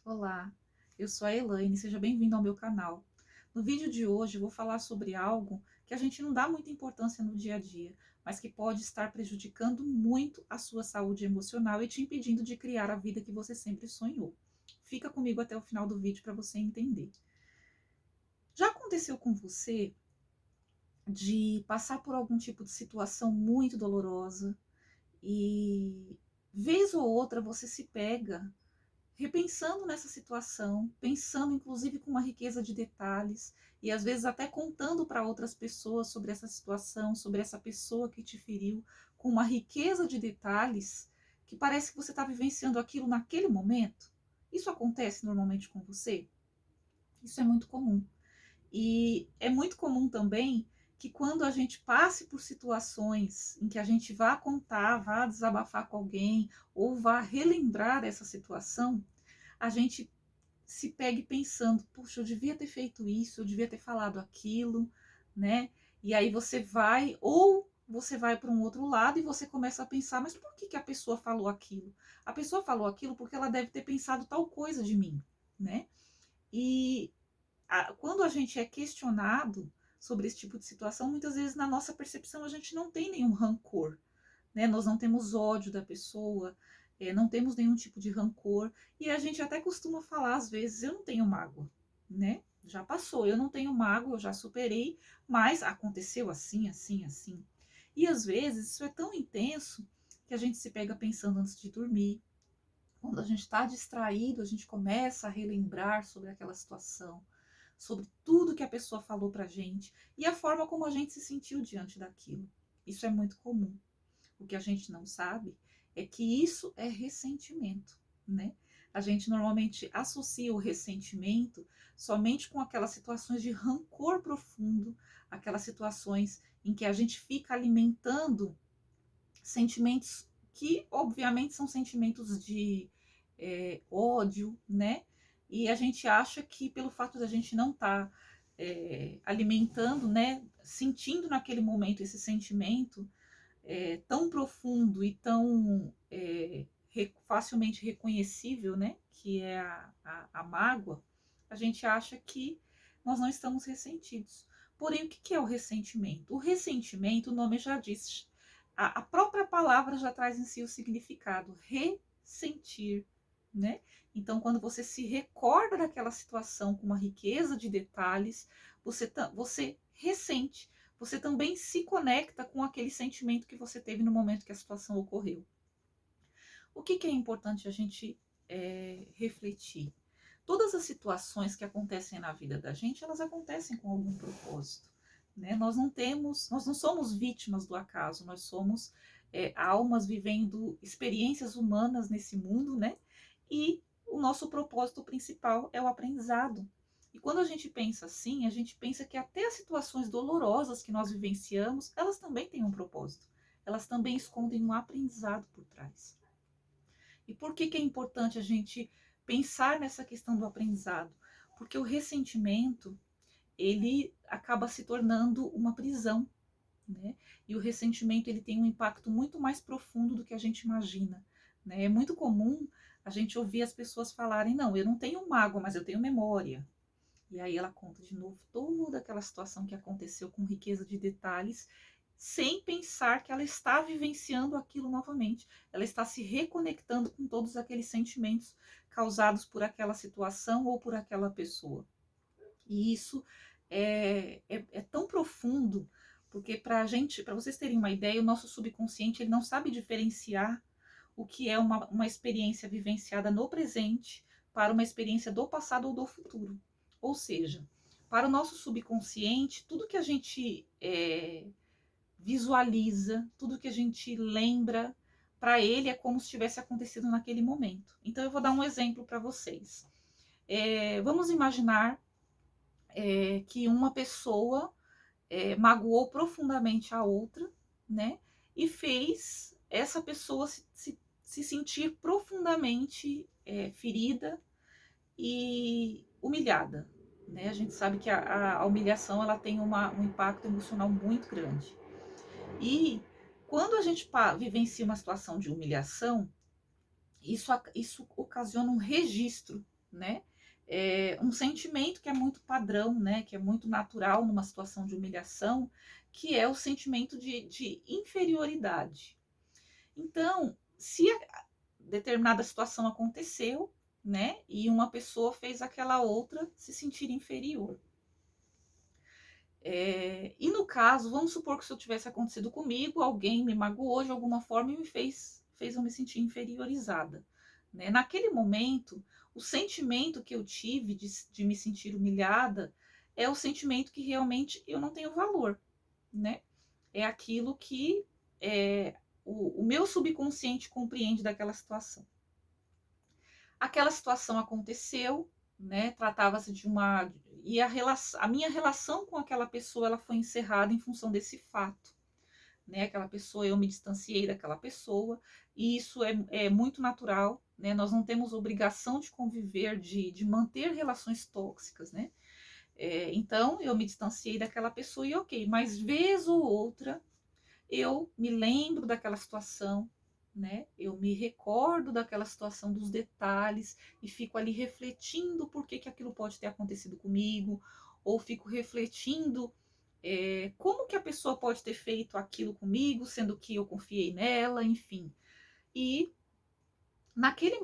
Olá, eu sou a Elaine, seja bem-vindo ao meu canal. No vídeo de hoje eu vou falar sobre algo que a gente não dá muita importância no dia a dia, mas que pode estar prejudicando muito a sua saúde emocional e te impedindo de criar a vida que você sempre sonhou. Fica comigo até o final do vídeo para você entender. Já aconteceu com você de passar por algum tipo de situação muito dolorosa e vez ou outra você se pega repensando nessa situação, pensando inclusive com uma riqueza de detalhes e às vezes até contando para outras pessoas sobre essa situação, sobre essa pessoa que te feriu, com uma riqueza de detalhes que parece que você está vivenciando aquilo naquele momento? Isso acontece normalmente com você? Isso é muito comum. E é muito comum também que quando a gente passe por situações em que a gente vá contar, vá desabafar com alguém ou vá relembrar essa situação, a gente se pegue pensando, puxa, eu devia ter feito isso, eu devia ter falado aquilo, né? E aí você vai para um outro lado e você começa a pensar, mas por que a pessoa falou aquilo? A pessoa falou aquilo porque ela deve ter pensado tal coisa de mim, né? E quando a gente é questionado sobre esse tipo de situação, muitas vezes na nossa percepção a gente não tem nenhum rancor, né? Nós não temos ódio da pessoa, não temos nenhum tipo de rancor, e a gente até costuma falar às vezes, eu não tenho mágoa, né? Já passou, eu não tenho mágoa, eu já superei, mas aconteceu assim, assim, assim. E às vezes isso é tão intenso que a gente se pega pensando antes de dormir. Quando a gente está distraído, a gente começa a relembrar sobre aquela situação, sobre tudo que a pessoa falou pra gente e a forma como a gente se sentiu diante daquilo. Isso é muito comum. O que a gente não sabe é que isso é ressentimento, né? A gente normalmente associa o ressentimento somente com aquelas situações de rancor profundo, aquelas situações em que a gente fica alimentando sentimentos que, obviamente, são sentimentos de ódio, né? E a gente acha que pelo fato da gente não estar alimentando, né, sentindo naquele momento esse sentimento, tão profundo e tão facilmente reconhecível, né, que é a mágoa, a gente acha que nós não estamos ressentidos. Porém, o que é o ressentimento? O ressentimento, o nome já diz, a própria palavra já traz em si o significado, ressentir, né? Então, quando você se recorda daquela situação com uma riqueza de detalhes, você ressente, você também se conecta com aquele sentimento que você teve no momento que a situação ocorreu. O que é importante a gente refletir? Todas as situações que acontecem na vida da gente, elas acontecem com algum propósito. Né? Nós não somos vítimas do acaso, nós somos almas vivendo experiências humanas nesse mundo, né? E o nosso propósito principal é o aprendizado. E quando a gente pensa assim, a gente pensa que até as situações dolorosas que nós vivenciamos, elas também têm um propósito. Elas também escondem um aprendizado por trás. E por que é importante a gente pensar nessa questão do aprendizado? Porque o ressentimento, ele acaba se tornando uma prisão, né? E o ressentimento, ele tem um impacto muito mais profundo do que a gente imagina, né? É muito comum a gente ouvir as pessoas falarem, não, eu não tenho mágoa, mas eu tenho memória. E aí ela conta de novo toda aquela situação que aconteceu com riqueza de detalhes, sem pensar que ela está vivenciando aquilo novamente. Ela está se reconectando com todos aqueles sentimentos causados por aquela situação ou por aquela pessoa. E isso é tão profundo, porque para vocês terem uma ideia, o nosso subconsciente ele não sabe diferenciar o que é uma experiência vivenciada no presente para uma experiência do passado ou do futuro. Ou seja, para o nosso subconsciente, tudo que a gente visualiza, tudo que a gente lembra, para ele é como se tivesse acontecido naquele momento. Então, eu vou dar um exemplo para vocês. Vamos imaginar que uma pessoa magoou profundamente a outra, né? E fez essa pessoa se sentir profundamente ferida e humilhada, né? A gente sabe que a humilhação ela tem um impacto emocional muito grande. E quando a gente vivencia uma situação de humilhação, isso ocasiona um registro, né? É um sentimento que é muito padrão, né? Que é muito natural numa situação de humilhação, que é o sentimento de inferioridade. Então, se determinada situação aconteceu, né? E uma pessoa fez aquela outra se sentir inferior. E no caso, vamos supor que isso tivesse acontecido comigo, alguém me magoou de alguma forma e fez eu me sentir inferiorizada. Né? Naquele momento, o sentimento que eu tive de me sentir humilhada é o sentimento que realmente eu não tenho valor. Né? É aquilo que o meu subconsciente compreende daquela situação. Aquela situação aconteceu, né? Tratava-se de uma e a minha relação com aquela pessoa ela foi encerrada em função desse fato, né? Aquela pessoa, eu me distanciei daquela pessoa e isso é muito natural, né? Nós não temos obrigação de conviver, de manter relações tóxicas, né? Então eu me distanciei daquela pessoa e ok, mas vez ou outra eu me lembro daquela situação, né? Eu me recordo daquela situação, dos detalhes, e fico ali refletindo por que aquilo pode ter acontecido comigo, ou fico refletindo como que a pessoa pode ter feito aquilo comigo, sendo que eu confiei nela, enfim. E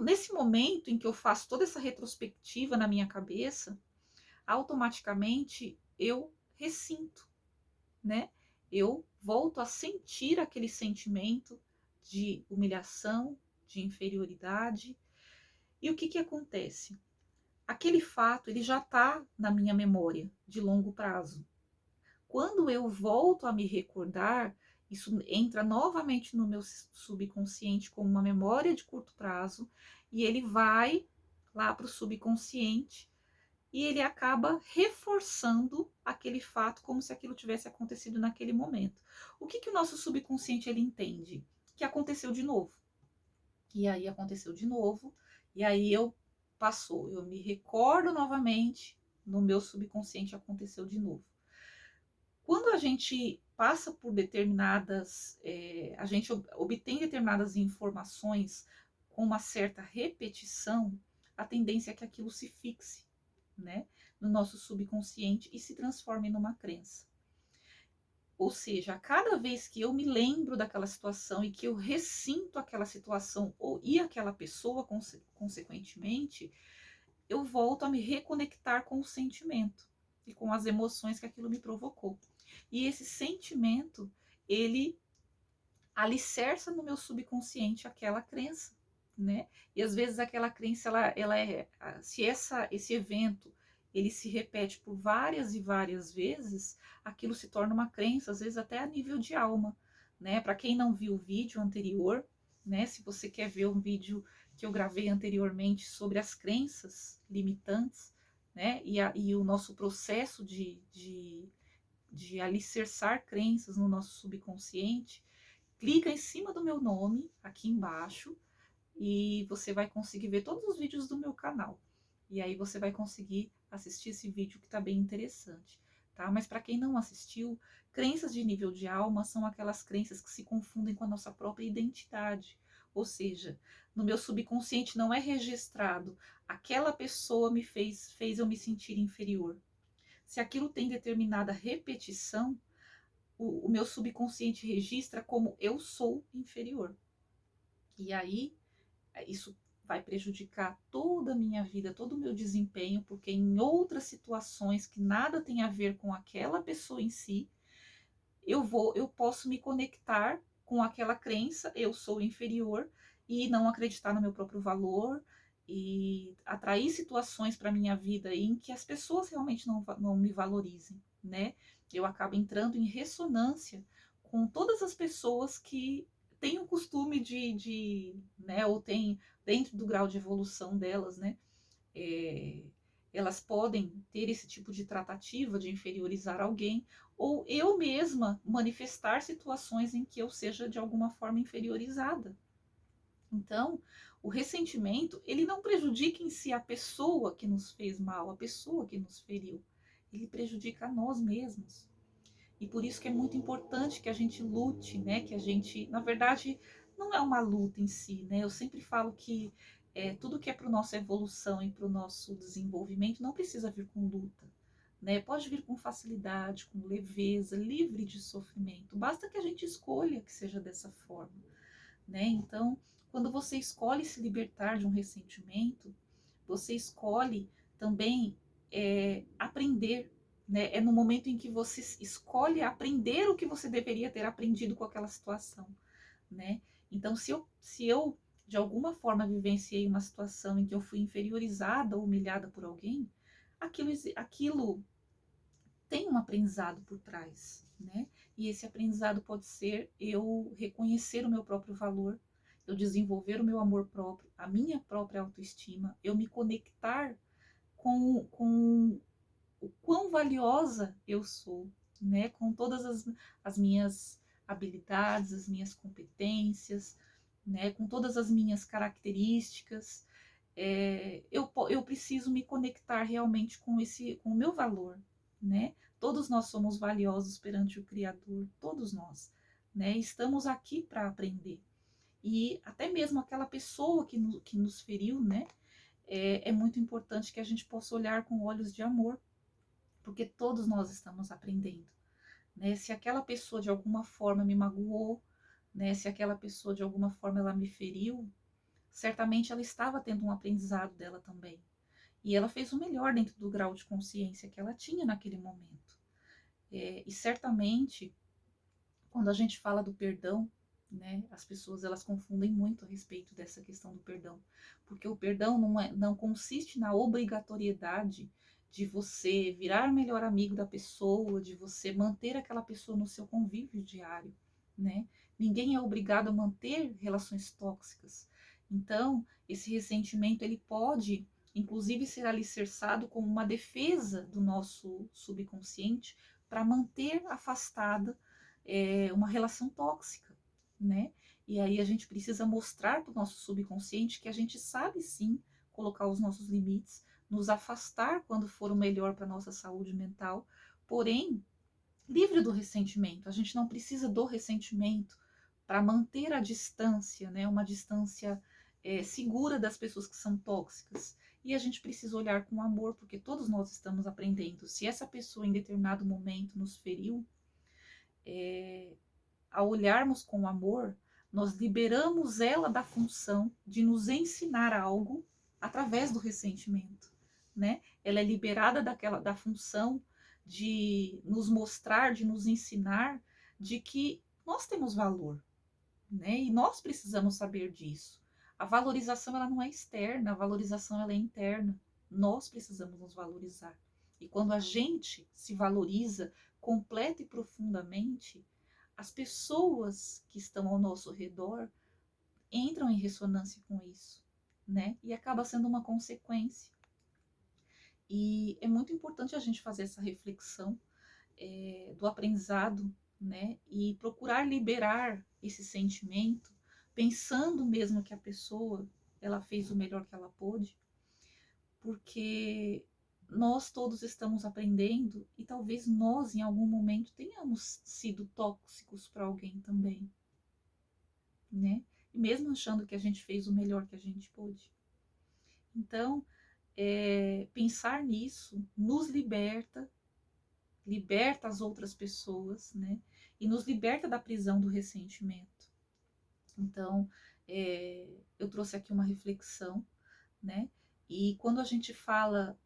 nesse momento em que eu faço toda essa retrospectiva na minha cabeça, automaticamente eu ressinto, né? Eu volto a sentir aquele sentimento de humilhação, de inferioridade. E o que que acontece? Aquele fato, ele já está na minha memória de longo prazo. Quando eu volto a me recordar, isso entra novamente no meu subconsciente como uma memória de curto prazo e ele vai lá para o subconsciente e ele acaba reforçando aquele fato como se aquilo tivesse acontecido naquele momento. O que que o nosso subconsciente ele entende? Que aconteceu de novo. E aí aconteceu de novo, e aí eu me recordo novamente, no meu subconsciente aconteceu de novo. Quando a gente passa por a gente obtém determinadas informações com uma certa repetição, a tendência é que aquilo se fixe, né, no nosso subconsciente e se transforme numa crença. Ou seja, a cada vez que eu me lembro daquela situação e que eu ressinto aquela situação e aquela pessoa, consequentemente, eu volto a me reconectar com o sentimento e com as emoções que aquilo me provocou. E esse sentimento, ele alicerça no meu subconsciente aquela crença, né? E às vezes aquela crença, se esse evento ele se repete por várias e várias vezes, aquilo se torna uma crença, às vezes até a nível de alma, né? Para quem não viu o vídeo anterior, né? Se você quer ver um vídeo que eu gravei anteriormente sobre as crenças limitantes, né? E o nosso processo de alicerçar crenças no nosso subconsciente, clica em cima do meu nome, aqui embaixo, e você vai conseguir ver todos os vídeos do meu canal. E aí você vai conseguir assistir esse vídeo que está bem interessante, tá? Mas para quem não assistiu, crenças de nível de alma são aquelas crenças que se confundem com a nossa própria identidade. Ou seja, no meu subconsciente não é registrado aquela pessoa fez eu me sentir inferior. Se aquilo tem determinada repetição, o meu subconsciente registra como eu sou inferior. E aí, isso vai prejudicar toda a minha vida, todo o meu desempenho, porque em outras situações que nada tem a ver com aquela pessoa em si, eu posso me conectar com aquela crença, eu sou inferior, e não acreditar no meu próprio valor, e atrair situações para minha vida em que as pessoas realmente não me valorizem, né? Eu acabo entrando em ressonância com todas as pessoas que têm o costume né, ou têm, dentro do grau de evolução delas, né, é, elas podem ter esse tipo de tratativa de inferiorizar alguém, ou eu mesma manifestar situações em que eu seja de alguma forma inferiorizada. Então, o ressentimento, ele não prejudica em si a pessoa que nos fez mal, a pessoa que nos feriu. Ele prejudica a nós mesmos. E por isso que é muito importante que a gente lute, né? Que a gente, na verdade, não é uma luta em si, né? Eu sempre falo que tudo que é para a nossa evolução e para o nosso desenvolvimento não precisa vir com luta, né? Pode vir com facilidade, com leveza, livre de sofrimento. Basta que a gente escolha que seja dessa forma, né? Então, quando você escolhe se libertar de um ressentimento, você escolhe também aprender, né? É no momento em que você escolhe aprender o que você deveria ter aprendido com aquela situação, né? Então, se eu de alguma forma vivenciei uma situação em que eu fui inferiorizada ou humilhada por alguém, aquilo tem um aprendizado por trás, né? E esse aprendizado pode ser eu reconhecer o meu próprio valor, eu desenvolver o meu amor próprio, a minha própria autoestima, eu me conectar com o quão valiosa eu sou, né? Com todas as minhas habilidades, as minhas competências, né? Com todas as minhas características. Eu preciso me conectar realmente com o meu valor, né? Todos nós somos valiosos perante o Criador, todos nós, né? Estamos aqui para aprender. E até mesmo aquela pessoa que nos feriu, né? É muito importante que a gente possa olhar com olhos de amor, porque todos nós estamos aprendendo, né? Se aquela pessoa de alguma forma me magoou, né? Se aquela pessoa de alguma forma ela me feriu, certamente ela estava tendo um aprendizado dela também. E ela fez o melhor dentro do grau de consciência que ela tinha naquele momento. E certamente, quando a gente fala do perdão, né, as pessoas elas confundem muito a respeito dessa questão do perdão, porque o perdão não consiste na obrigatoriedade de você virar melhor amigo da pessoa, de você manter aquela pessoa no seu convívio diário, né? Ninguém é obrigado a manter relações tóxicas. Então, esse ressentimento ele pode, inclusive, ser alicerçado como uma defesa do nosso subconsciente para manter afastada uma relação tóxica, né? E aí a gente precisa mostrar para o nosso subconsciente que a gente sabe sim colocar os nossos limites, nos afastar quando for o melhor para a nossa saúde mental, porém, livre do ressentimento. A gente não precisa do ressentimento para manter a distância, né? Uma distância segura das pessoas que são tóxicas. E a gente precisa olhar com amor, porque todos nós estamos aprendendo. Se essa pessoa em determinado momento nos feriu, ao olharmos com amor, nós liberamos ela da função de nos ensinar algo através do ressentimento, né? Ela é liberada da função de nos mostrar, de nos ensinar de que nós temos valor, né? E nós precisamos saber disso. A valorização ela não é externa, a valorização ela é interna. Nós precisamos nos valorizar. E quando a gente se valoriza completa e profundamente, as pessoas que estão ao nosso redor entram em ressonância com isso, né? E acaba sendo uma consequência. E é muito importante a gente fazer essa reflexão do aprendizado, né? E procurar liberar esse sentimento, pensando mesmo que a pessoa ela fez o melhor que ela pôde, porque nós todos estamos aprendendo e talvez nós em algum momento tenhamos sido tóxicos para alguém também, né? E mesmo achando que a gente fez o melhor que a gente pôde. Então, pensar nisso nos liberta, liberta as outras pessoas, né? E nos liberta da prisão do ressentimento. Então, eu trouxe aqui uma reflexão, né? E quando a gente fala,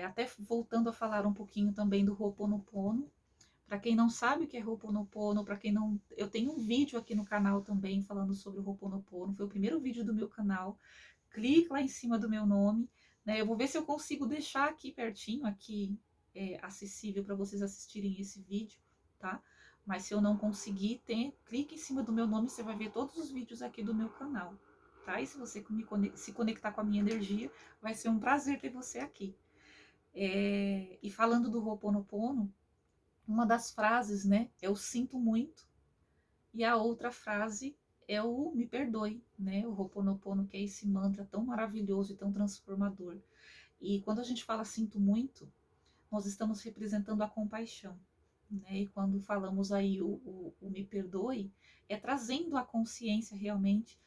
até voltando a falar um pouquinho também do Ho'oponopono, para quem não sabe o que é Ho'oponopono, para quem não, eu tenho um vídeo aqui no canal também falando sobre o Ho'oponopono, foi o primeiro vídeo do meu canal. Clique lá em cima do meu nome, né? Eu vou ver se eu consigo deixar aqui pertinho, aqui acessível para vocês assistirem esse vídeo, tá? Mas se eu não conseguir, clique em cima do meu nome, você vai ver todos os vídeos aqui do meu canal, tá? E se você se conectar com a minha energia, vai ser um prazer ter você aqui. E falando do Ho'oponopono, uma das frases, né, é o sinto muito, e a outra frase é o me perdoe, né, o Ho'oponopono, que é esse mantra tão maravilhoso e tão transformador. E quando a gente fala sinto muito, nós estamos representando a compaixão, né, e quando falamos aí o me perdoe, é trazendo a consciência realmente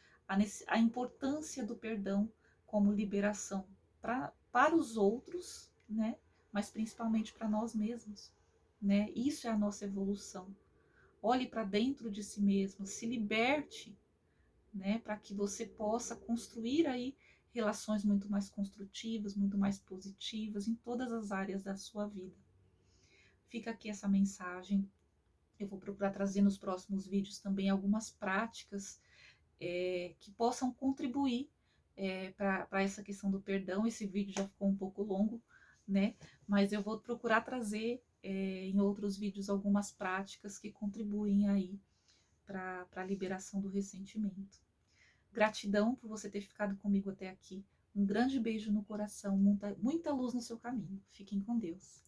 a importância do perdão como liberação para os outros, né? Mas principalmente para nós mesmos, né? Isso é a nossa evolução. Olhe para dentro de si mesmo, se liberte, né? Para que você possa construir aí relações muito mais construtivas, muito mais positivas em todas as áreas da sua vida. Fica aqui essa mensagem. Eu vou procurar trazer nos próximos vídeos também algumas práticas que possam contribuir para essa questão do perdão. Esse vídeo já ficou um pouco longo, né? Mas eu vou procurar trazer em outros vídeos algumas práticas que contribuem aí para a liberação do ressentimento. Gratidão por você ter ficado comigo até aqui. Um grande beijo no coração, muita luz no seu caminho. Fiquem com Deus.